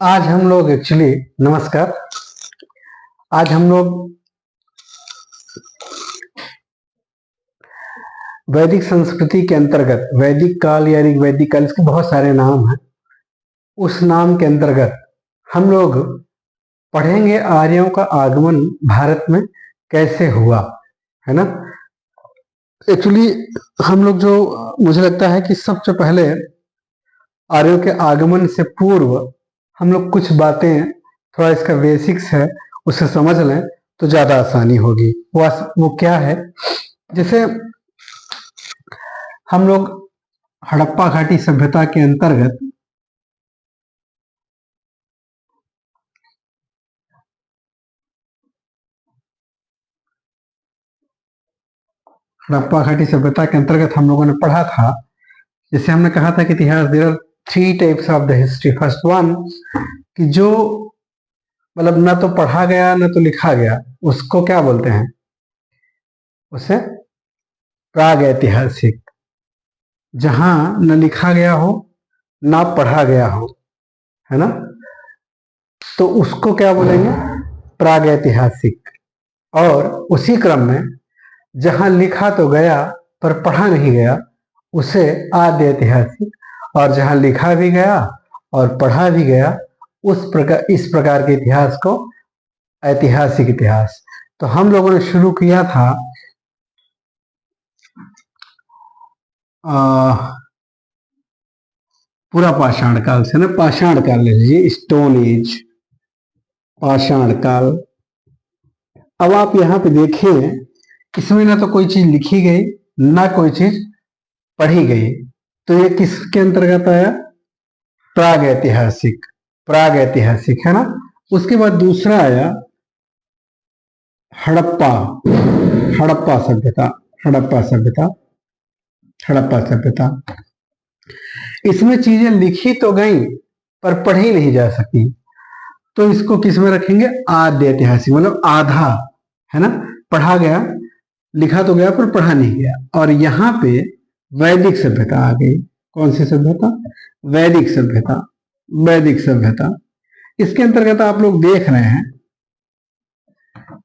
आज हम लोग नमस्कार। आज हम लोग वैदिक संस्कृति के अंतर्गत वैदिक काल या ऋग्वैदिक काल, इसके बहुत सारे नाम हैं। उस नाम के अंतर्गत हम लोग पढ़ेंगे आर्यों का आगमन भारत में कैसे हुआ, है ना। एक्चुअली हम लोग मुझे लगता है कि सबसे पहले आर्यों के आगमन से पूर्व हम लोग कुछ बातें, थोड़ा इसका बेसिक्स है, उसे समझ लें तो ज्यादा आसानी होगी। वो क्या है, जैसे हम लोग हड़प्पा घाटी सभ्यता के अंतर्गत हम लोगों ने पढ़ा था। जैसे हमने कहा था कि इतिहास, there are 3 types of the history. First one, कि जो मतलब ना तो पढ़ा गया ना तो लिखा गया, उसको क्या बोलते हैं, उसे प्राग ऐतिहासिक। जहां न लिखा गया हो ना पढ़ा गया हो, है ना, तो उसको क्या बोलेंगे, प्राग ऐतिहासिक। और उसी क्रम में जहां लिखा तो गया पर पढ़ा नहीं गया, उसे आद्य ऐतिहासिक। और जहां लिखा भी गया और पढ़ा भी गया, इस प्रकार के इतिहास को ऐतिहासिक इतिहास। तो हम लोगों ने शुरू किया था पूरा पाषाण काल से ना। पाषाण काल ले लीजिए, स्टोन एज, पाषाण काल। अब आप यहाँ पे देखें, इसमें ना तो कोई चीज लिखी गई ना कोई चीज पढ़ी गई, तो ये किसके अंतर्गत आया, प्राग ऐतिहासिक। प्राग ऐतिहासिक, है ना। उसके बाद दूसरा आया हड़प्पा, हड़प्पा सभ्यता, हड़प्पा सभ्यता, हड़प्पा सभ्यता। इसमें चीजें लिखी तो गई पर पढ़ी नहीं जा सकी, तो इसको किस में रखेंगे, आद्य ऐतिहासिक, मतलब आधा, है ना। पढ़ा गया, लिखा तो गया पर पढ़ा नहीं गया। और यहाँ पे वैदिक सभ्यता आ गई। कौन सी सभ्यता, वैदिक सभ्यता, वैदिक सभ्यता। इसके अंतर्गत आप लोग देख रहे हैं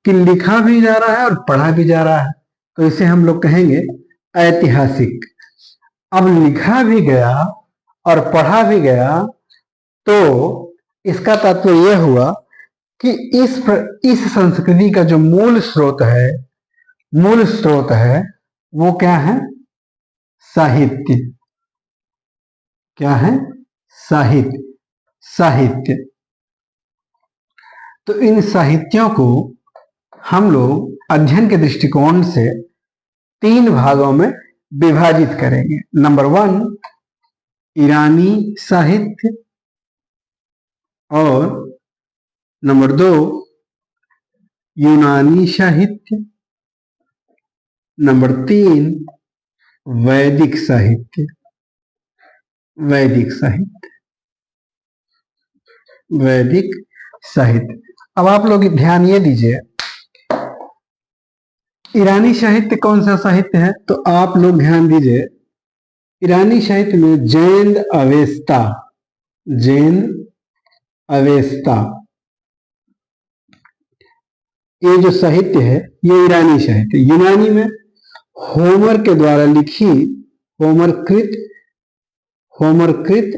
कि लिखा भी जा रहा है और पढ़ा भी जा रहा है, तो इसे हम लोग कहेंगे ऐतिहासिक। अब लिखा भी गया और पढ़ा भी गया, तो इसका तात्पर्य यह हुआ कि इस संस्कृति का जो मूल स्रोत है वो क्या है, साहित्य। क्या है, साहित्य, साहित्य। तो इन साहित्यों को हम लोग अध्ययन के दृष्टिकोण से 3 भागों में विभाजित करेंगे। नंबर 1, ईरानी साहित्य, और नंबर 2, यूनानी साहित्य, नंबर 3, वैदिक साहित्य। वैदिक साहित्य, वैदिक साहित्य। अब आप लोग ध्यान ये दीजिए, ईरानी साहित्य कौन सा साहित्य है, तो आप लोग ध्यान दीजिए, ईरानी साहित्य में जैन अवेस्ता, जैन अवेस्ता, ये जो साहित्य है ये ईरानी साहित्य। यूनानी में होमर के द्वारा लिखी, होमरकृत, होमरकृत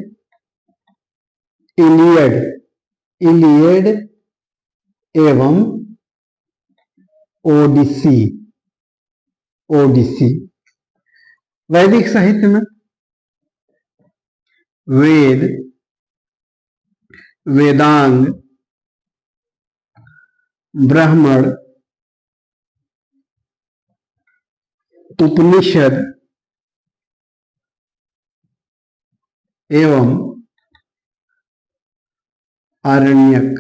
इलियड, इलियड एवं ओडिसी, ओडिसी। वैदिक साहित्य में वेद, वेदांग, ब्राह्मण, उपनिषद एवं आरण्यक,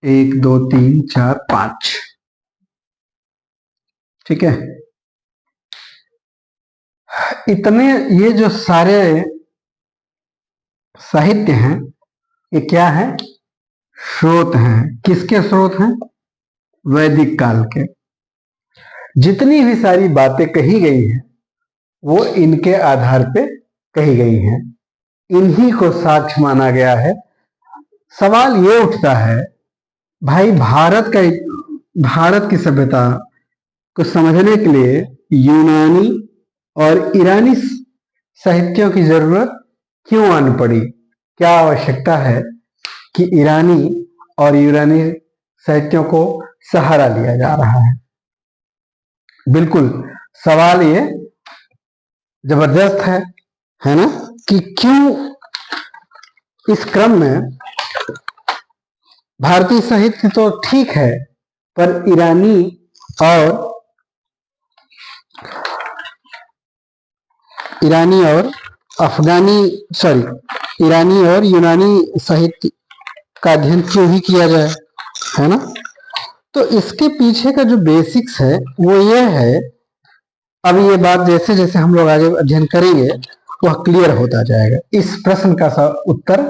1 2 3 4 5, ठीक है। इतने ये जो सारे साहित्य हैं, ये क्या है? स्रोत हैं। किसके स्रोत हैं? वैदिक काल के। जितनी भी सारी बातें कही गई हैं वो इनके आधार पे कही गई हैं, इन्हीं को साक्ष्य माना गया है। सवाल ये उठता है, भाई भारत की सभ्यता को समझने के लिए यूनानी और ईरानी साहित्यों की जरूरत क्यों आन पड़ी? क्या आवश्यकता है कि ईरानी और यूनानी साहित्यों को सहारा लिया जा रहा है? बिल्कुल, सवाल ये जबरदस्त है ना, कि क्यों इस क्रम में भारतीय साहित्य तो ठीक है, पर ईरानी और यूनानी साहित्य का अध्ययन क्यों ही किया जाए, है ना। तो इसके पीछे का जो बेसिक्स है वो ये है, अब ये बात जैसे जैसे हम लोग आगे अध्ययन करेंगे वह क्लियर होता जाएगा। इस प्रश्न का उत्तर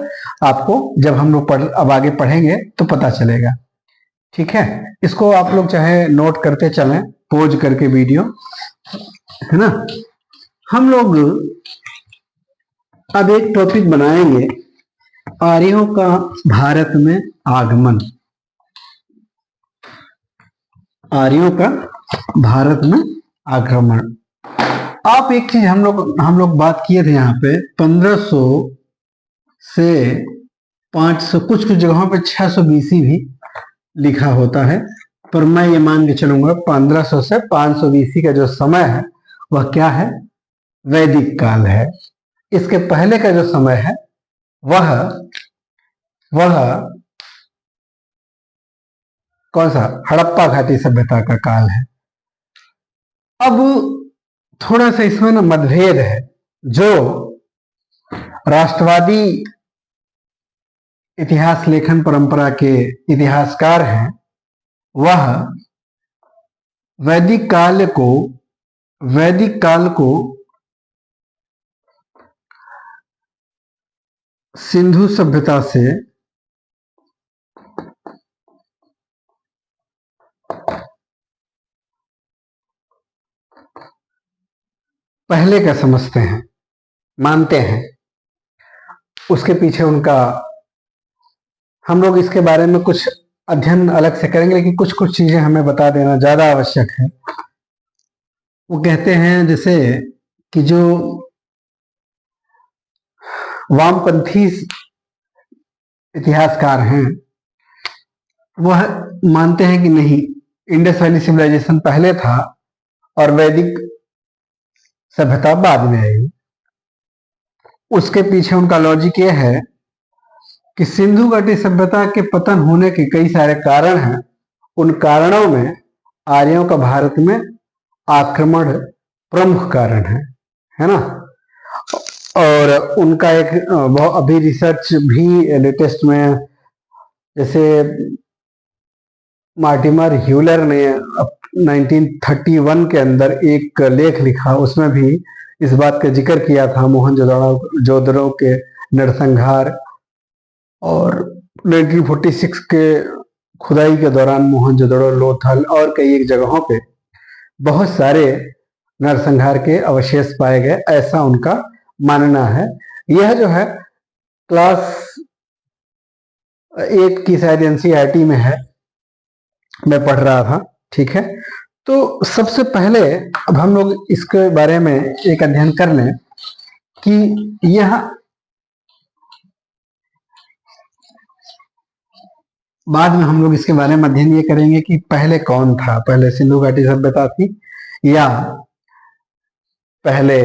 आपको जब हम लोग अब आगे पढ़ेंगे तो पता चलेगा, ठीक है। इसको आप लोग चाहे नोट करते चलें, पोज करके वीडियो, है ना। हम लोग अब एक टॉपिक बनाएंगे, आर्यों का भारत में आगमन। आर्यों का भारत में आक्रमण। आप एक चीज हम लोग बात किए थे यहाँ पे, 1500 से 500, कुछ जगहों पे 600 BC भी लिखा होता है, पर मैं ये मान के चलूंगा 1500 से 500 BC का जो समय है वह क्या है? वैदिक काल है। इसके पहले का जो समय है वह कौन सा? हड़प्पा घाटी सभ्यता का काल है। अब थोड़ा सा इसमें ना मतभेद है। जो राष्ट्रवादी इतिहास लेखन परंपरा के इतिहासकार हैं वह वैदिक काल को सिंधु सभ्यता से पहले का समझते हैं, मानते हैं। उसके पीछे उनका, हम लोग इसके बारे में कुछ अध्ययन अलग से करेंगे, लेकिन कुछ कुछ चीजें हमें बता देना ज्यादा आवश्यक है। वो कहते हैं जैसे कि जो वामपंथी इतिहासकार हैं वह मानते हैं कि नहीं, इंडस वैली सिविलाइजेशन पहले था और वैदिक सभ्यता बाद में आई। उसके पीछे उनका लॉजिक ये है कि सिंधु घाटी सभ्यता के पतन होने के कई सारे कारण हैं। उन कारणों में आर्यों का भारत में आक्रमण प्रमुख कारण है ना। और उनका एक अभी रिसर्च भी लेटेस्ट में, जैसे मार्टिमर ह्यूलर ने 1931 के अंदर एक लेख लिखा, उसमें भी इस बात का जिक्र किया था मोहनजोदड़ो के नरसंहार, और 1946 के खुदाई के दौरान मोहनजोदड़ो, लोथल और कई एक जगहों पे बहुत सारे नरसंहार के अवशेष पाए गए, ऐसा उनका मानना है। यह जो है क्लास 8 की शायद NCERT में है, मैं पढ़ रहा था, ठीक है। तो सबसे पहले अब हम लोग इसके बारे में एक अध्ययन कर लें कि यह बाद में हम लोग इसके बारे में अध्ययन ये करेंगे कि पहले कौन था, पहले सिंधु घाटी सभ्यता थी या पहले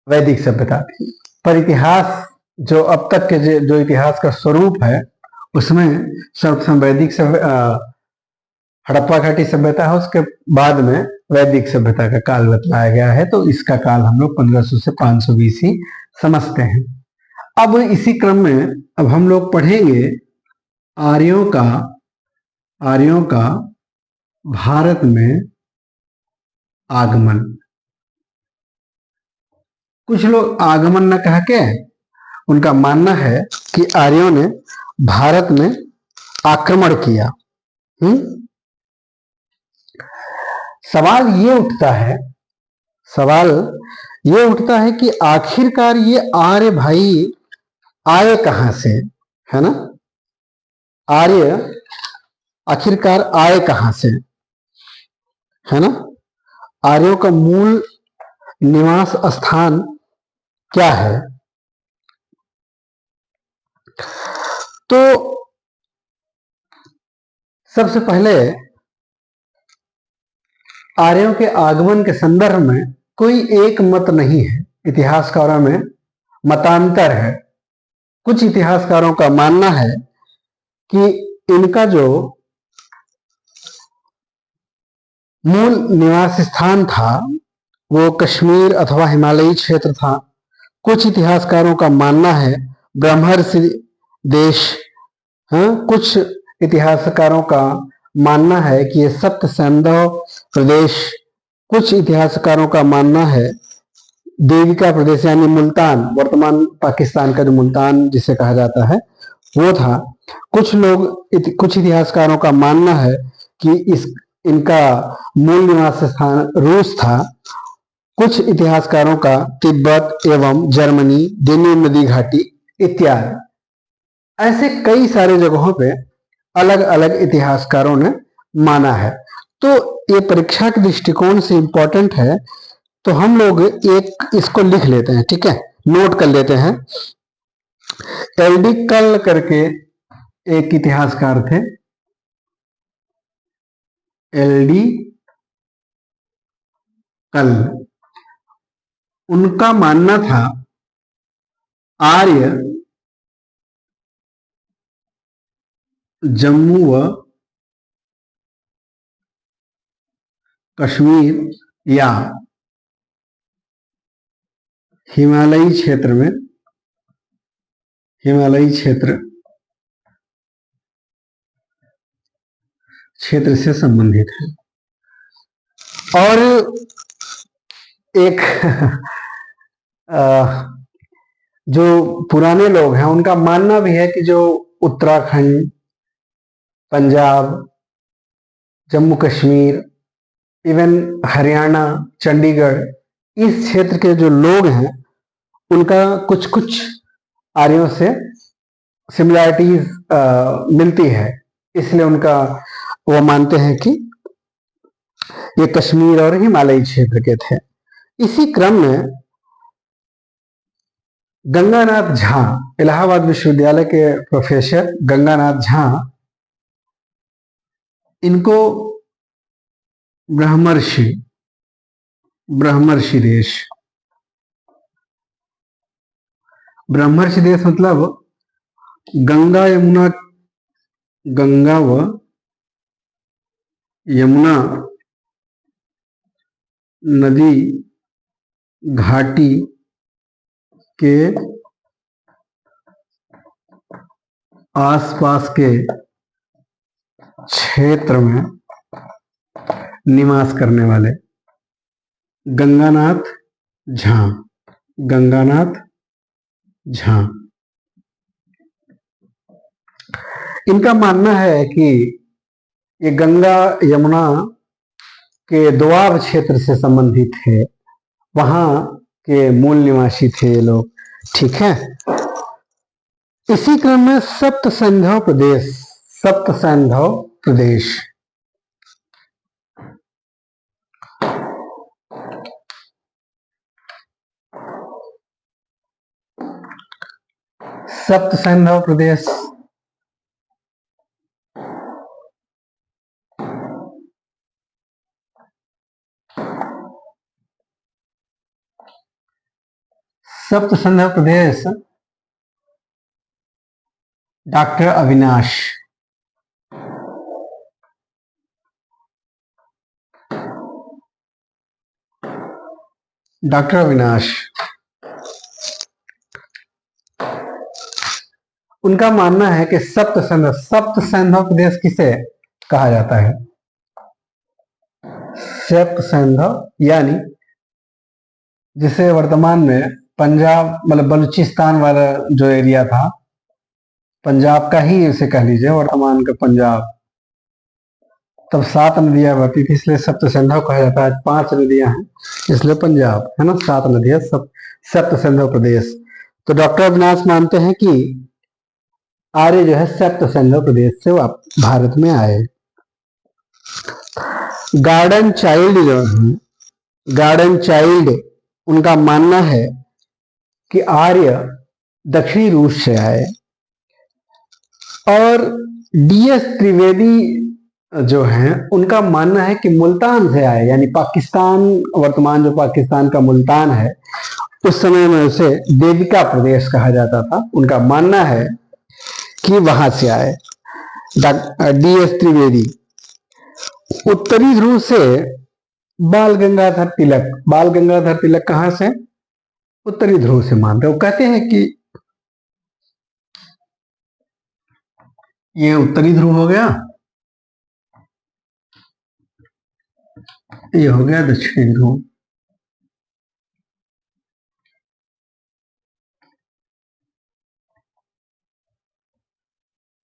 वैदिक सभ्यता थी। पर इतिहास जो अब तक के जो इतिहास का स्वरूप है उसमें सर्वप्रथम वैदिक हड़प्पा घाटी सभ्यता है, उसके बाद में वैदिक सभ्यता का काल बतलाया गया है। तो इसका काल हम लोग 1500 से 500 BC समझते हैं। अब इसी क्रम में अब हम लोग पढ़ेंगे आर्यों का भारत में आगमन। कुछ लोग आगमन न कह के उनका मानना है कि आर्यों ने भारत में आक्रमण किया। सवाल ये उठता है कि आखिरकार ये आर्य भाई आए कहां से, है ना? आर्य आखिरकार आए कहां से, है ना? आर्यों का मूल निवास स्थान क्या है? तो सबसे पहले आर्यों के आगमन के संदर्भ में कोई एक मत नहीं है, इतिहासकारों में मतांतर है। कुछ इतिहासकारों का मानना है कि इनका जो मूल निवास स्थान था वो कश्मीर अथवा हिमालयी क्षेत्र था। कुछ इतिहासकारों का मानना है ब्रह्मर्षि देश, कुछ इतिहासकारों का मानना है कि ये सप्त सैंधव प्रदेश, कुछ इतिहासकारों का मानना है देविका प्रदेश यानी मुल्तान, वर्तमान पाकिस्तान का जो मुल्तान जिसे कहा जाता है वो था। कुछ इतिहासकारों का मानना है कि इनका मूल निवास स्थान रूस था। कुछ इतिहासकारों का तिब्बत एवं जर्मनी, डेन्यूब नदी घाटी इत्यादि। ऐसे कई सारे जगहों पे अलग अलग इतिहासकारों ने माना है। तो ये परीक्षा के दृष्टिकोण से इंपॉर्टेंट है, तो हम लोग एक इसको लिख लेते हैं, ठीक है, नोट कर लेते हैं। एलडी कल करके एक इतिहासकार थे, एलडी कल। उनका मानना था आर्य जम्मू व कश्मीर या हिमालयी क्षेत्र से संबंधित है। और एक जो पुराने लोग हैं उनका मानना भी है कि जो उत्तराखंड, पंजाब, जम्मू कश्मीर, इवन हरियाणा, चंडीगढ़, इस क्षेत्र के जो लोग हैं उनका कुछ कुछ आर्यों से सिमिलैरिटीज मिलती है, इसलिए उनका वो मानते हैं कि ये कश्मीर और हिमालयी क्षेत्र के थे। इसी क्रम में गंगानाथ झा, इलाहाबाद विश्वविद्यालय के प्रोफेसर गंगानाथ झा, इनको ब्रह्मर्षि देश मतलब गंगा व यमुना नदी घाटी के आसपास के क्षेत्र में निवास करने वाले गंगानाथ झा। इनका मानना है कि ये गंगा यमुना के दोआब क्षेत्र से संबंधित है, वहां के मूल निवासी थे ये लोग, ठीक है। इसी क्रम में सप्त सैंधव प्रदेश सप्त सैंधव प्रदेश सप्त सिंधु प्रदेश डॉक्टर अविनाश। डॉक्टर अविनाश, उनका मानना है कि सप्त सिंधु प्रदेश किसे कहा जाता है? सप्त सिंधु यानी जिसे वर्तमान में पंजाब मतलब बलूचिस्तान वाला जो एरिया था, पंजाब का ही इसे कह लीजिए, वर्तमान का पंजाब। तब 7 नदियां बहती थी इसलिए सप्त सिंधु कहा जाता है। 5 नदियां हैं इसलिए पंजाब है ना, 7 नदियां सप्त सिंधु प्रदेश। तो डॉक्टर अविनाश मानते हैं कि आर्य जो है सप्त सिंधु प्रदेश से भारत में आए। गार्डन चाइल्ड जो है, गार्डन चाइल्ड, उनका मानना है कि आर्य दक्षिणी रूस से आए। और डीएस त्रिवेदी जो हैं उनका मानना है कि मुल्तान से आए, यानी पाकिस्तान, वर्तमान जो पाकिस्तान का मुल्तान है, उस समय में उसे देविका प्रदेश कहा जाता था। उनका मानना है कि वहां से आए। डीएस त्रिवेदी। उत्तरी ध्रुव से बाल गंगाधर तिलक, बाल गंगाधर तिलक कहां से? उत्तरी ध्रुव से मानते हैं। वो कहते हैं कि ये उत्तरी ध्रुव हो गया, ये हो गया दक्षिणी ध्रुव।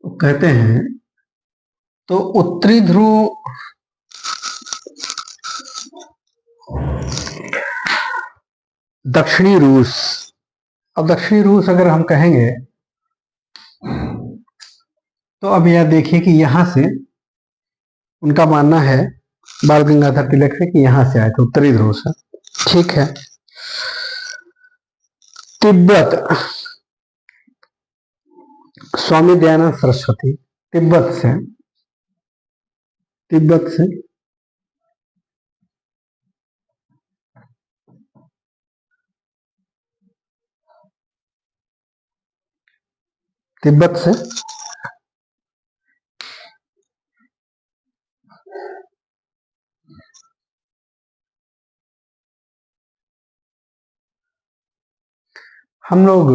तो कहते हैं तो उत्तरी ध्रुव दक्षिणी रूस। अब दक्षिणी रूस अगर हम कहेंगे तो अब यह देखिए कि यहां से उनका मानना है बाल गंगाधर तिलक से कि यहां से आए थे, उत्तरी ध्रुव से। ठीक है। तिब्बत, स्वामी दयानंद सरस्वती, तिब्बत से, तिब्बत से तिब्बत से हम लोग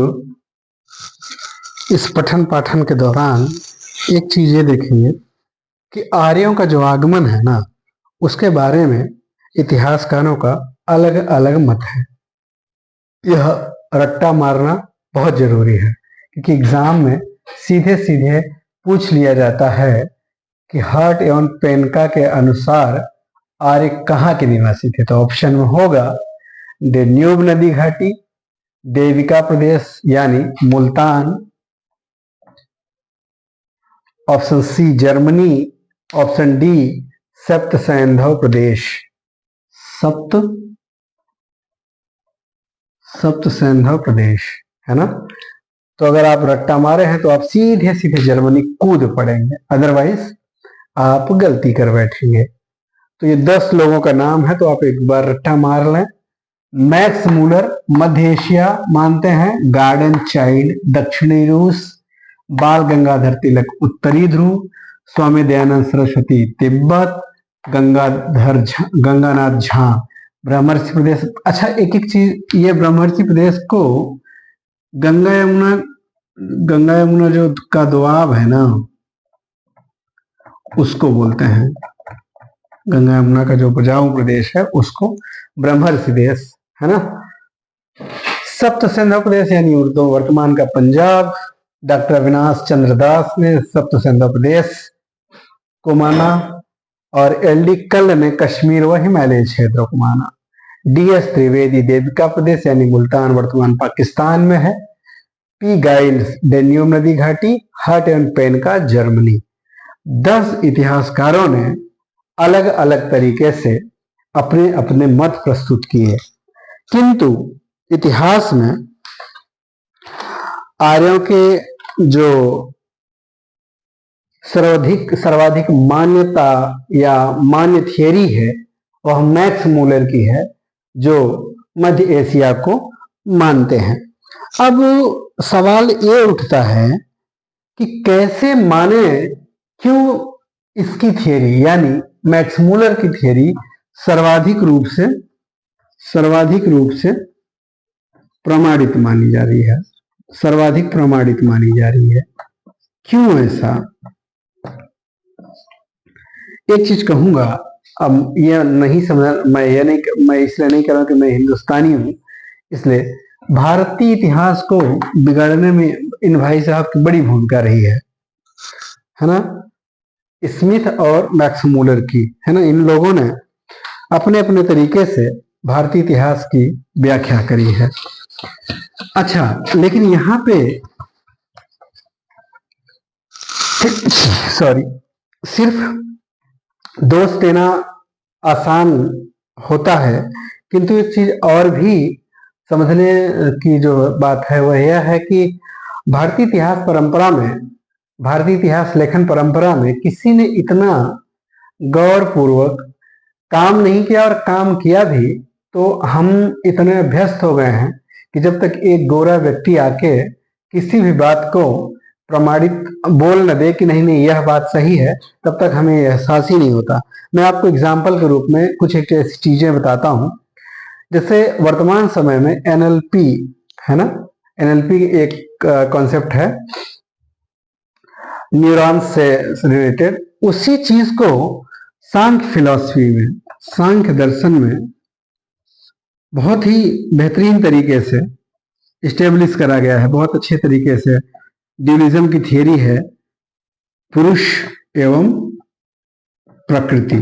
इस पठन पाठन के दौरान एक चीज ये देखेंगे कि आर्यों का जो आगमन है ना, उसके बारे में इतिहासकारों का अलग अलग मत है। यह रट्टा मारना बहुत जरूरी है, क्योंकि एग्जाम में सीधे सीधे पूछ लिया जाता है कि हर्ट एवं पेनका के अनुसार आर्य कहाँ के निवासी थे। तो ऑप्शन में होगा डेन्यूब नदी घाटी, देविका प्रदेश यानी Multan, option C Germany, option D Sapta Sindhu प्रदेश। सप्त सिंधु प्रदेश है ना। तो अगर आप रट्टा मारे हैं तो आप सीधे सीधे जर्मनी कूद पड़ेंगे, अदरवाइज आप गलती कर बैठेंगे। तो ये 10 लोगों का नाम है, तो आप एक बार रट्टा मार लें। मैक्स मूलर मध्य एशिया मानते हैं, गार्डन चाइल्ड दक्षिणी रूस, बाल गंगाधर तिलक उत्तरी ध्रुव, स्वामी दयानंद सरस्वती तिब्बत, गंगानाथ झा ब्रह्मर्षि प्रदेश। अच्छा, एक एक चीज, ये ब्रह्मर्षि प्रदेश को गंगा यमुना जो का दोआब है ना, उसको बोलते हैं। गंगा यमुना का जो उपजाऊ प्रदेश है उसको ब्रह्मर्षि देश है ना। सप्त सिंधु प्रदेश यानी उर्दू वर्तमान का पंजाब। डॉक्टर अविनाश चंद्र दास ने सप्त सिंधु प्रदेश को माना, और एल.डी. कल्ल ने कश्मीर व हिमालय क्षेत्रों को माना। डीएस त्रिवेदी देविका प्रदेश यानी मुल्तान वर्तमान पाकिस्तान में है। पी गाइल्स डेन्यूब नदी घाटी, हर्ट एंड पेन का जर्मनी। 10 इतिहासकारों ने अलग अलग तरीके से अपने अपने मत प्रस्तुत किए, किंतु इतिहास में आर्यों के जो सर्वाधिक मान्यता या मान्य थियरी है वह मैक्स मूलर की है, जो मध्य एशिया को मानते हैं। अब सवाल ये उठता है कि कैसे माने, क्यों इसकी थियरी यानी मैक्स मूलर की थियरी सर्वाधिक रूप से प्रमाणित मानी जा रही है, सर्वाधिक प्रमाणित मानी जा रही है। क्यों ऐसा? एक चीज कहूंगा, अब यह नहीं समझ, मैं इसलिए नहीं कह रहा हूं कि मैं हिंदुस्तानी हूं, इसलिए भारतीय इतिहास को बिगाड़ने में इन भाई साहब की बड़ी भूमिका रही है ना, स्मिथ और मैक्स मूलर की, है ना। इन लोगों ने अपने अपने तरीके से भारतीय इतिहास की व्याख्या करी है। अच्छा, लेकिन यहां पे सॉरी, सिर्फ दोष देना आसान होता है, किंतु एक चीज और भी समझने की जो बात है वह यह है कि भारतीय इतिहास लेखन परंपरा में किसी ने इतना गौर पूर्वक काम नहीं किया, और काम किया भी तो हम इतने अभ्यस्त हो गए हैं कि जब तक एक गोरा व्यक्ति आके किसी भी बात को प्रमाणित बोल न दे कि नहीं नहीं यह बात सही है, तब तक हमें एहसास ही नहीं होता। मैं आपको एग्जाम्पल के रूप में कुछ एक ऐसी चीजें बताता हूं, जैसे वर्तमान समय में एनएलपी है ना, एनएलपी एक कॉन्सेप्ट है न्यूरॉन्स से रिलेटेड। उसी चीज को सांख्य फिलॉसफी में, सांख्य दर्शन में बहुत ही बेहतरीन तरीके से इस्टेब्लिश करा गया है, बहुत अच्छे तरीके से। ड्यूलिज्म की थियरी है पुरुष एवं प्रकृति।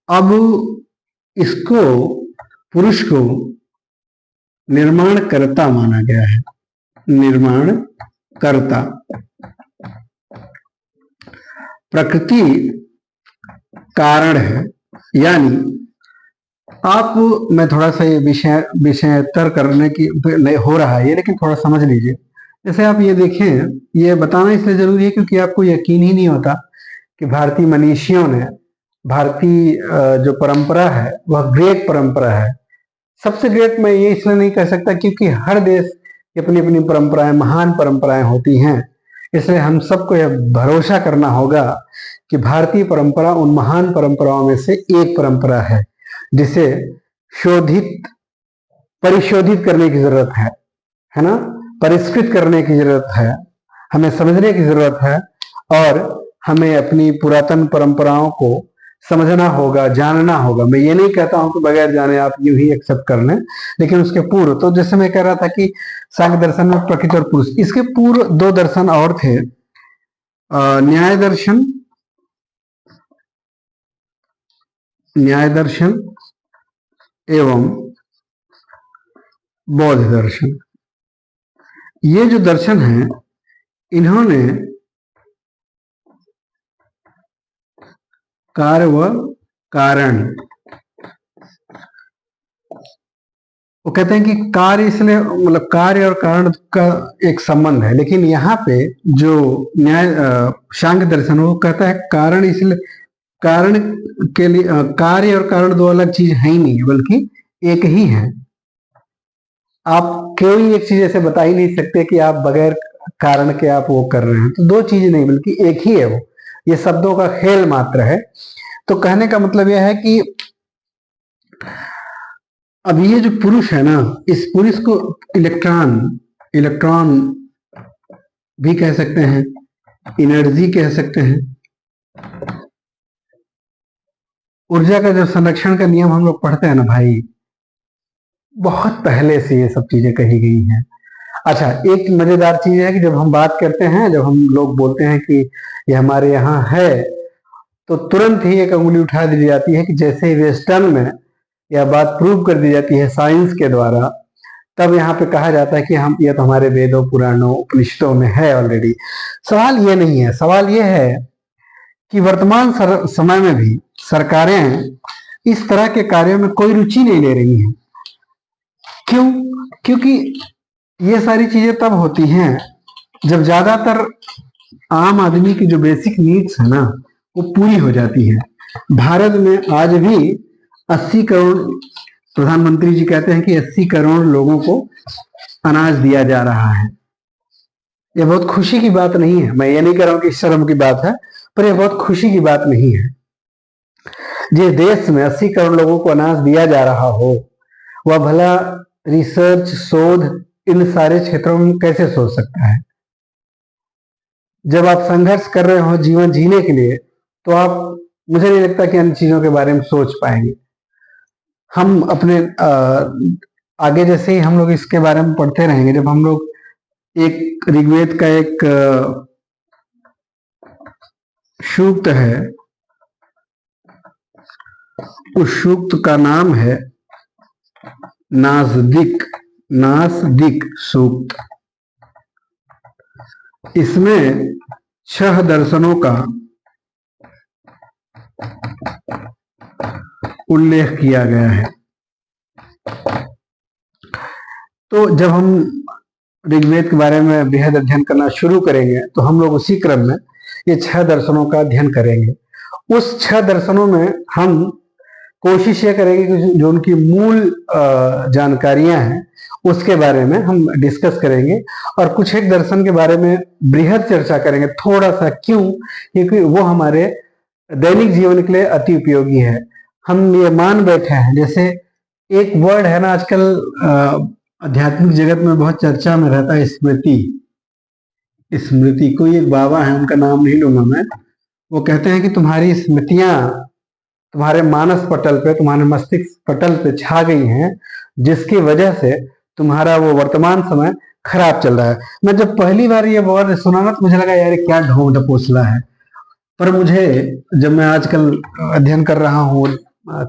अब इसको, पुरुष को निर्माणकर्ता माना गया है, निर्माणकर्ता। प्रकृति कारण है, यानी आप, मैं थोड़ा सा ये विषयोत्तर करने की नहीं हो रहा है ये, लेकिन थोड़ा समझ लीजिए। जैसे आप ये देखें, ये बताना इसलिए जरूरी है क्योंकि आपको यकीन ही नहीं होता कि भारतीय मनीषियों ने, भारतीय जो परंपरा है वह ग्रेट परंपरा है। सबसे ग्रेट मैं ये इसलिए नहीं कह सकता क्योंकि हर देश की अपनी अपनी परंपराएं, महान परंपराएं होती हैं, इसलिए हम सबको यह भरोसा करना होगा कि भारतीय परंपरा उन महान परंपराओं में से एक परंपरा है जिसे परिशोधित करने की जरूरत है ना, परिष्कृत करने की जरूरत है, हमें समझने की जरूरत है, और हमें अपनी पुरातन परंपराओं को समझना होगा, जानना होगा। मैं ये नहीं कहता हूं कि बगैर जाने आप यूं ही एक्सेप्ट कर लें, लेकिन उसके पूर्व, तो जैसे मैं कह रहा था कि सांख्य दर्शन में प्रकृति और पुरुष, इसके पूर्व दो दर्शन और थे, न्याय दर्शन एवं बौद्ध दर्शन। ये जो दर्शन है, इन्होंने कार्य व कारण, वो कहते हैं कि कार्य, इसलिए मतलब कार्य और कारण का एक संबंध है, लेकिन यहाँ पे जो न्याय सांख्य दर्शन वो कहता है कारण, इसलिए कारण के लिए कार्य और कारण दो अलग चीज है ही नहीं, बल्कि एक ही है। आप कोई एक चीज ऐसे बता ही नहीं सकते कि आप बगैर कारण के आप वो कर रहे हैं, तो दो चीज नहीं बल्कि एक ही है वो। ये शब्दों का खेल मात्र है। तो कहने का मतलब यह है कि अब ये जो पुरुष है ना, इस पुरुष को इलेक्ट्रॉन भी कह सकते हैं, एनर्जी कह सकते हैं। ऊर्जा का जब संरक्षण का नियम हम लोग पढ़ते हैं ना भाई, बहुत पहले से ये सब चीजें कही गई हैं। अच्छा, एक मजेदार चीज है कि जब हम बात करते हैं, जब हम लोग बोलते हैं कि ये हमारे यहाँ है, तो तुरंत ही एक अंगुली उठा दी जाती है कि जैसे ही वेस्टर्न में यह बात प्रूव कर दी जाती है साइंस के द्वारा, तब यहाँ पे कहा जाता है कि हम, ये तो हमारे वेदों, पुराणों, उपनिषदों में है ऑलरेडी। सवाल ये नहीं है, सवाल ये है कि वर्तमान समय में भी सरकारें इस तरह के कार्यों में कोई रुचि नहीं ले रही हैं। क्यों? क्योंकि ये सारी चीजें तब होती हैं जब ज्यादातर आम आदमी की जो बेसिक नीड्स है ना, वो पूरी हो जाती है। भारत में आज भी 80 करोड़, प्रधानमंत्री जी कहते हैं कि 80 करोड़ लोगों को अनाज दिया जा रहा है। यह बहुत खुशी की बात नहीं है। मैं ये नहीं कह रहा हूं कि शर्म की बात है, पर यह बहुत खुशी की बात नहीं है। जिस देश में 80 करोड़ लोगों को अनाज दिया जा रहा हो, वह भला रिसर्च, शोध, इन सारे क्षेत्रों में कैसे सोच सकता है? जब आप संघर्ष कर रहे हो जीवन जीने के लिए, तो आप, मुझे नहीं लगता कि अन्य चीजों के बारे में सोच पाएंगे। हम अपने आगे जैसे ही हम लोग इसके बारे में पढ़ते रहेंगे, जब हम लोग एक ऋग्वेद का एक सूक्त है, उस सूक्त का नाम है नासदिक सूक्त। इसमें 6 दर्शनों का उल्लेख किया गया है। तो जब हम ऋग्वेद के बारे में बेहद अध्ययन करना शुरू करेंगे, तो हम लोग उसी क्रम में ये 6 दर्शनों का अध्ययन करेंगे। उस 6 दर्शनों में हम कोशिश ये करेंगे कि जो उनकी मूल जानकारियां हैं, उसके बारे में हम डिस्कस करेंगे, और कुछ एक दर्शन के बारे में बृहद चर्चा करेंगे थोड़ा सा। क्यों? क्योंकि वो हमारे दैनिक जीवन के लिए अति उपयोगी है। हम ये मान बैठे हैं, जैसे एक वर्ड है ना आजकल आध्यात्मिक जगत में बहुत चर्चा में रहता है, स्मृति। स्मृति, कोई एक बाबा है, उनका नाम नहीं लूंगा मैं, वो कहते हैं कि तुम्हारी स्मृतियां तुम्हारे मानस पटल पे, तुम्हारे मस्तिष्क पटल पे छा गई हैं, जिसकी वजह से तुम्हारा वो वर्तमान समय खराब चल रहा है। मैं जब पहली बार ये वर्ड सुना ना, तो मुझे लगा यार क्या ढोंग ढपोसला है। पर मुझे, जब मैं आजकल अध्ययन कर रहा हूँ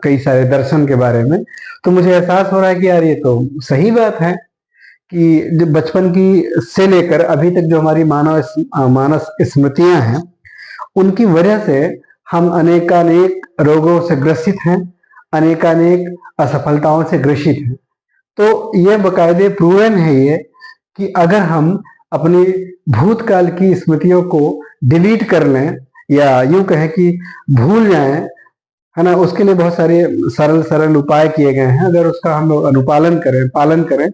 कई सारे दर्शन के बारे में, तो मुझे एहसास हो रहा है कि यार ये तो सही बात है कि जो बचपन की से लेकर अभी तक जो हमारी मानस स्मृतियां हैं, उनकी वजह से हम अनेकानेक रोगों से ग्रसित हैं, अनेकानेक असफलताओं से ग्रसित हैं। तो ये बाकायदे प्रूवन है ये कि अगर हम अपनी भूतकाल की स्मृतियों को डिलीट कर लें, या यूं कहें कि भूल जाएं, है ना, उसके लिए बहुत सारे सरल उपाय किए गए हैं। अगर उसका हम लोग अनुपालन करें, पालन करें,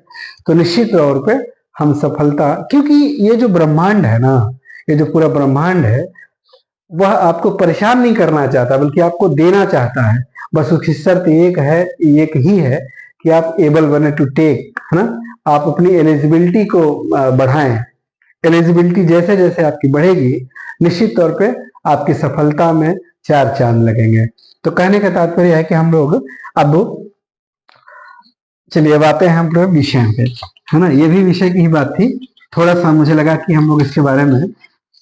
तो निश्चित तौर पे हम सफलता, क्योंकि ये जो ब्रह्मांड है ना, ये जो पूरा ब्रह्मांड है, वह आपको परेशान नहीं करना चाहता, बल्कि आपको देना चाहता है। बस उसकी शर्त एक ही है कि आप एबल बने टू टेक, है ना, आप अपनी एलिजिबिलिटी को बढ़ाएं। एलिजिबिलिटी जैसे जैसे आपकी बढ़ेगी, निश्चित तौर पे आपकी सफलता में 4 चांद लगेंगे। तो कहने का तात्पर्य है कि हम लोग अब, चलिए अब आते हैं हम लोग विषय पे, है ना। ये भी विषय की ही बात थी, थोड़ा सा मुझे लगा कि हम लोग इसके बारे में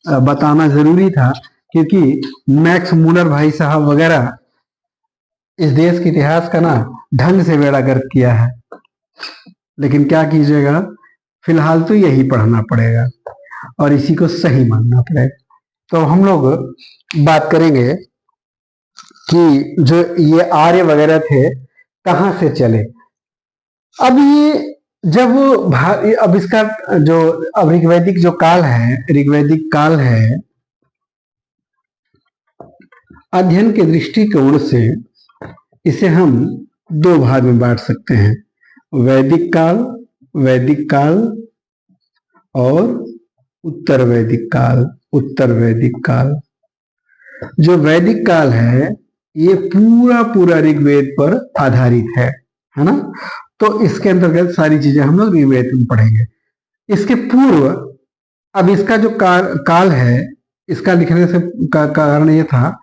बताना जरूरी था, क्योंकि मैक्स मूलर भाई साहब वगैरह इस देश के इतिहास का ना ढंग से बेड़ा गर्क किया है। लेकिन क्या कीजिएगा, फिलहाल तो यही पढ़ना पड़ेगा और इसी को सही मानना पड़ेगा। तो हम लोग बात करेंगे कि जो ये आर्य वगैरह थे, कहां से चले। अब ये जब अब इसका जो अब ऋग्वैदिक जो काल है, ऋग्वैदिक काल है, अध्ययन के दृष्टिकोण से इसे हम 2 भाग में बांट सकते हैं, वैदिक काल और उत्तर वैदिक काल। जो वैदिक काल है, ये पूरा ऋग्वेद पर आधारित है ना। तो इसके अंतर्गत सारी चीजें हम लोग ऋग्वेद में पढ़ेंगे। इसके पूर्व, अब इसका जो काल है, इसका लिखने से का कारण ये था,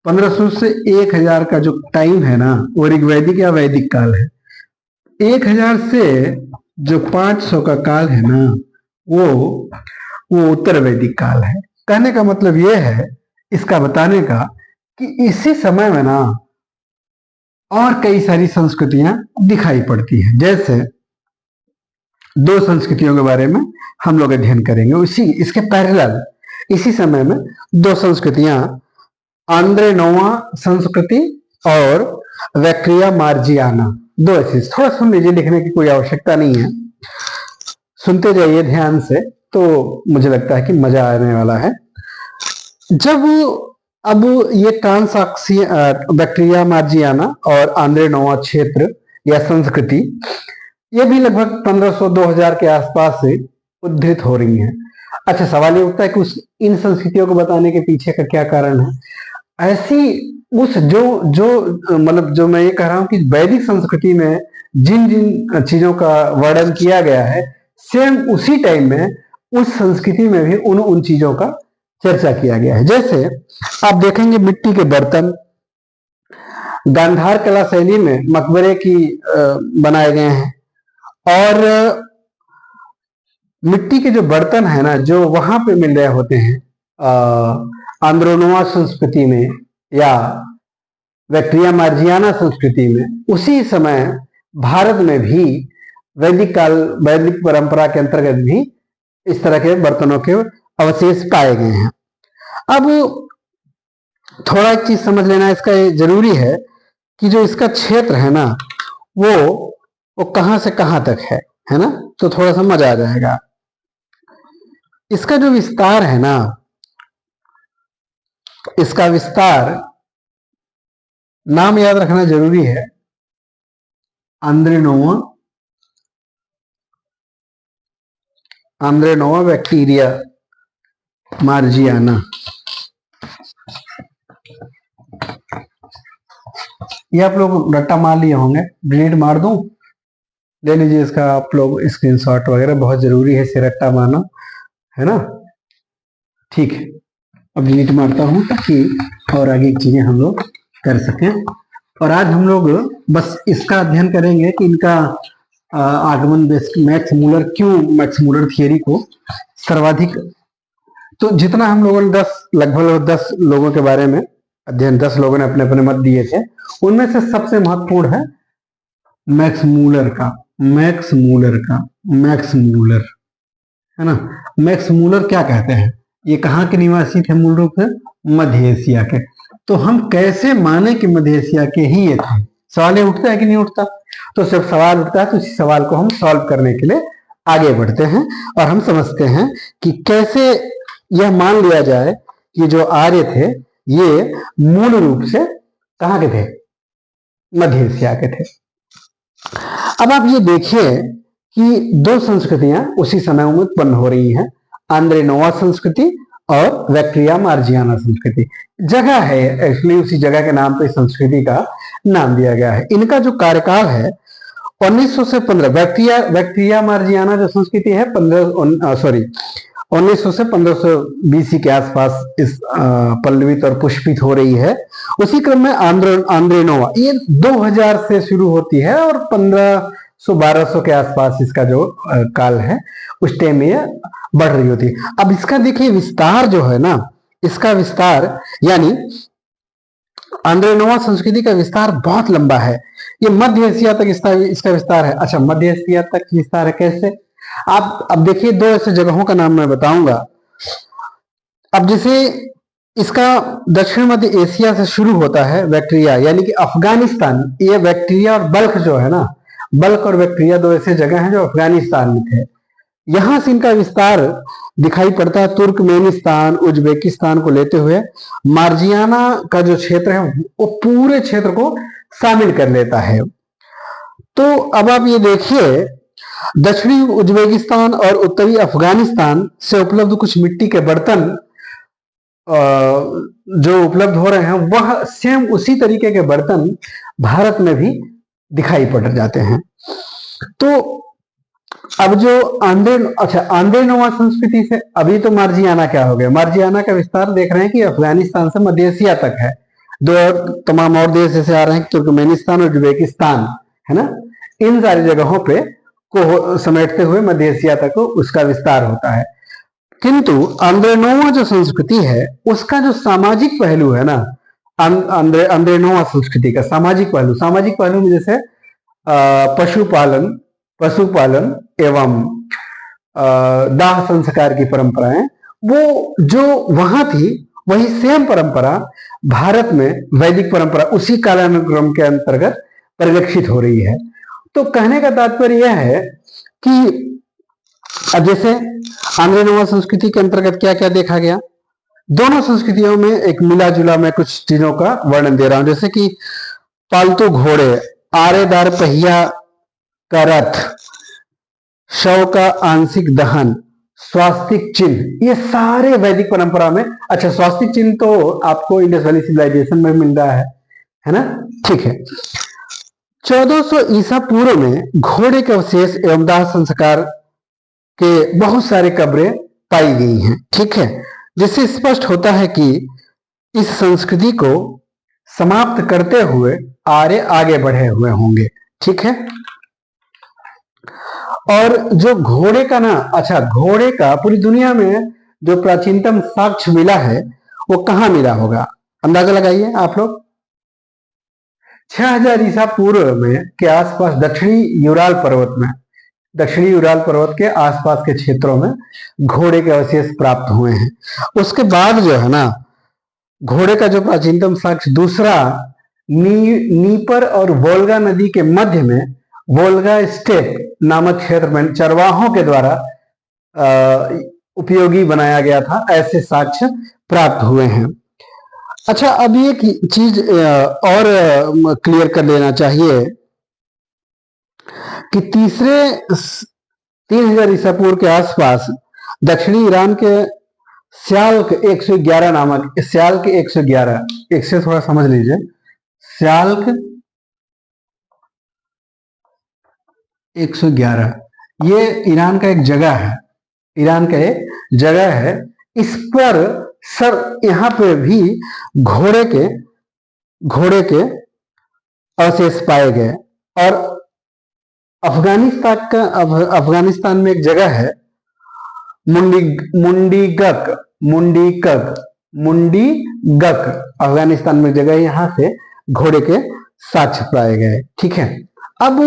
1500 से 1000 का जो टाइम है ना, वो ऋग्वैदिक या वैदिक काल है। 1000 से जो 500 का काल है ना, वो उत्तर वैदिक काल है। कहने का मतलब ये है, इसका बताने का, कि इसी समय में ना और कई सारी संस्कृतियां दिखाई पड़ती हैं। जैसे 2 संस्कृतियों के बारे में हम लोग अध्ययन करेंगे, इसके पैरेलल इसी समय में 2 संस्कृतियां, आंद्रे नोवा संस्कृति और वैक्रिया मार्जियाना, 2 ऐसी। थोड़ा सुन लीजिए, लिखने की कोई आवश्यकता नहीं है, सुनते जाइए ध्यान से, तो मुझे लगता है कि मजा आने वाला है। जब अब ये बैक्टीरिया मार्जियाना और आंद्रे नोवा क्षेत्र या संस्कृति, ये भी लगभग 1500-2000 के आसपास से उद्धृत हो रही हैं। अच्छा, सवाल ये उठता है कि इन संस्कृतियों को बताने के पीछे का क्या कारण है। ऐसी उस जो जो मतलब जो मैं ये कह रहा हूं कि वैदिक संस्कृति में जिन जिन चीजों का वर्णन किया गया है, सेम उसी टाइम में उस संस्कृति में भी उन चीजों का चर्चा किया गया है। जैसे आप देखेंगे मिट्टी के बर्तन गांधार कला शैली में मकबरे की बनाए गए हैं, और मिट्टी के जो बर्तन है ना, जो वहां पे मिल रहे होते हैं आंद्रोनोवा संस्कृति में या बैक्टीरिया मार्जियाना संस्कृति में, उसी समय भारत में भी वैदिक परंपरा के अंतर्गत भी इस तरह के बर्तनों के अवशेष पाए गए हैं। अब थोड़ा एक चीज समझ लेना इसका जरूरी है कि जो इसका क्षेत्र है ना, वो कहां से कहां तक है ना, तो थोड़ा समझ आ जाएगा। इसका जो विस्तार है ना, इसका विस्तार नाम याद रखना जरूरी है, आंद्रेनोवा बैक्टीरिया मार्जियाना। ये आप लोग रट्टा मार लिए होंगे, डिलीट मार दूं, ले लीजिए इसका आप लोग स्क्रीनशॉट वगैरह, बहुत जरूरी है इसे रट्टा मारना, है ना। ठीक है, अब डिलीट मारता हूं ताकि और आगे की चीजें हम लोग कर सकें। और आज हम लोग बस इसका अध्ययन करेंगे कि इनका आगमन मैक्स मूलर, क्यों मैक्स मूलर थियरी को सर्वाधिक, तो जितना हम लोगों ने लगभग 10 लोगों के बारे में अध्ययन, 10 लोगों ने अपने अपने मत दिए थे, उनमें से सबसे महत्वपूर्ण है मैक्स मूलर का, है ना। मैक्स मूलर क्या कहते हैं, ये कहाँ के निवासी थे, मूल रूप से मध्य एशिया के। तो हम कैसे माने कि मध्य एशिया के ही ये थे, सवाल ये उठता है कि नहीं उठता। तो जब सवाल उठता है तो इस सवाल को हम सॉल्व करने के लिए आगे बढ़ते हैं और हम समझते हैं कि कैसे यह मान लिया जाए कि जो आर्य थे ये मूल रूप से कहाँ के थे, मध्य एशिया के थे। अब आप ये देखिए कि दो संस्कृतियां उसी समय में उत्पन्न हो रही हैं, आंद्रेनोवा संस्कृति और बैक्टीरिया मार्जियाना संस्कृति। जगह है एक्चुअली, उसी जगह के नाम पे संस्कृति का नाम दिया गया है। इनका जो कार्यकाल है 1900 से 15, बैक्टीरिया मार्जियाना जो संस्कृति है 1900 से 1500 बीसी के आसपास इस पल्लवित और पुष्पित हो रही है। उसी क्रम में आंद्रेनोवा ये 2000 से शुरू होती है और 1500-1200 के आसपास इसका जो काल है उस टाइम में ये बढ़ रही होती है। अब इसका देखिए विस्तार जो है ना, इसका विस्तार यानी आंद्रेनोवा संस्कृति का विस्तार बहुत लंबा है, ये मध्य एशिया तक इसका विस्तार है। अच्छा, मध्य एशिया तक विस्तार है कैसे, आप अब देखिए दो ऐसे जगहों का नाम मैं बताऊंगा। अब जैसे इसका दक्षिण मध्य एशिया से शुरू होता है बैक्टीरिया, यानी कि अफगानिस्तान, ये बैक्टीरिया और बल्क जो है ना, बल्क और बैक्टीरिया दो ऐसे जगह हैं जो अफगानिस्तान में थे। यहां से इनका विस्तार दिखाई पड़ता है तुर्कमेनिस्तान, उज्बेकिस्तान को लेते हुए मार्जियाना का जो क्षेत्र है वो पूरे क्षेत्र को शामिल कर लेता है। तो अब आप ये देखिए दक्षिणी उज्बेकिस्तान और उत्तरी अफगानिस्तान से उपलब्ध कुछ मिट्टी के बर्तन जो उपलब्ध हो रहे हैं, वह सेम उसी तरीके के बर्तन भारत में भी दिखाई पड़ जाते हैं। तो अब जो आंद्रेनोवा संस्कृति से अभी तो मार्जियाना क्या हो गया, मार्जियाना का विस्तार देख रहे हैं कि अफगानिस्तान से मध्य एशिया तक है। दो तमाम और देश जैसे आ रहे हैं, तुर्कमेनिस्तान और उज्बेकिस्तान, है ना। इन सारी जगहों पे को समेटते हुए मध्य एशिया तक उसका विस्तार होता है। किंतु आंद्रेनोवा जो संस्कृति है उसका जो सामाजिक पहलू है ना, आंद्रेनोवा संस्कृति का सामाजिक पहलू में जैसे पशुपालन एवं दाह संस्कार की परंपराएं, वो जो वहां थी वही सेम परंपरा भारत में वैदिक परंपरा उसी कालानुक्रम के अंतर्गत परिलक्षित हो रही है। तो कहने का तात्पर्य यह है कि अब जैसे आंद्रेनोवा संस्कृति के अंतर्गत क्या क्या देखा गया, दोनों संस्कृतियों में एक मिला जुला मैं कुछ चीजों का वर्णन दे रहा हूं, जैसे कि पालतू घोड़े, आरेदार पहिया का रथ, शव का आंशिक दहन, स्वास्तिक चिन्ह, ये सारे वैदिक परंपरा में। अच्छा, स्वास्तिक चिन्ह तो आपको इंडस वैली सिविलाइजेशन में मिल रहा है ना? ठीक है। 1400 ईसा पूर्व में घोड़े के अवशेष एवं दाह संस्कार के बहुत सारे कब्रें पाई गई हैं। ठीक है, जिससे स्पष्ट होता है कि इस संस्कृति को समाप्त करते हुए आर्य आगे बढ़े हुए होंगे। ठीक है। और जो घोड़े का ना, अच्छा, घोड़े का पूरी दुनिया में जो प्राचीनतम साक्ष्य मिला है वो कहां मिला होगा? अंदाजा लगाइए आप लोग। 6000 ईसा पूर्व में के आसपास दक्षिणी यूराल पर्वत में, दक्षिणी यूराल पर्वत के आसपास के क्षेत्रों में घोड़े के अवशेष प्राप्त हुए हैं। उसके बाद जो है ना, घोड़े का जो प्राचीनतम साक्ष्य दूसरा नीपर और वोल्गा नदी के मध्य में वोल्गा स्टेप नामक क्षेत्र में चरवाहों के द्वारा उपयोगी बनाया गया था, ऐसे साक्ष्य प्राप्त हुए हैं। अच्छा, अब एक चीज और क्लियर कर लेना चाहिए कि तीसरे 3000 ईसा पूर्व के आसपास दक्षिणी ईरान के स्याल्क 111 नामक, स्याल्क 111, एक से थोड़ा समझ लीजिए, स्याल्क 111 ये ईरान का एक जगह है, ईरान का एक जगह है। इस पर सर यहां पे भी घोड़े के अवशेष पाए गए। और अफगानिस्तान में एक जगह है मुंडीगक, अफगानिस्तान में जगह, यहां से घोड़े के साक्ष्य पाए गए। ठीक है। अब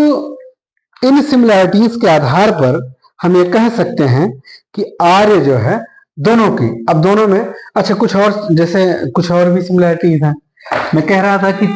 इन सिमिलैरिटीज के आधार पर हम ये कह सकते हैं कि आर्य जो है दोनों की, अब दोनों में अच्छा कुछ और, जैसे कुछ और भी सिमिलैरिटीज हैं। मैं कह रहा था कि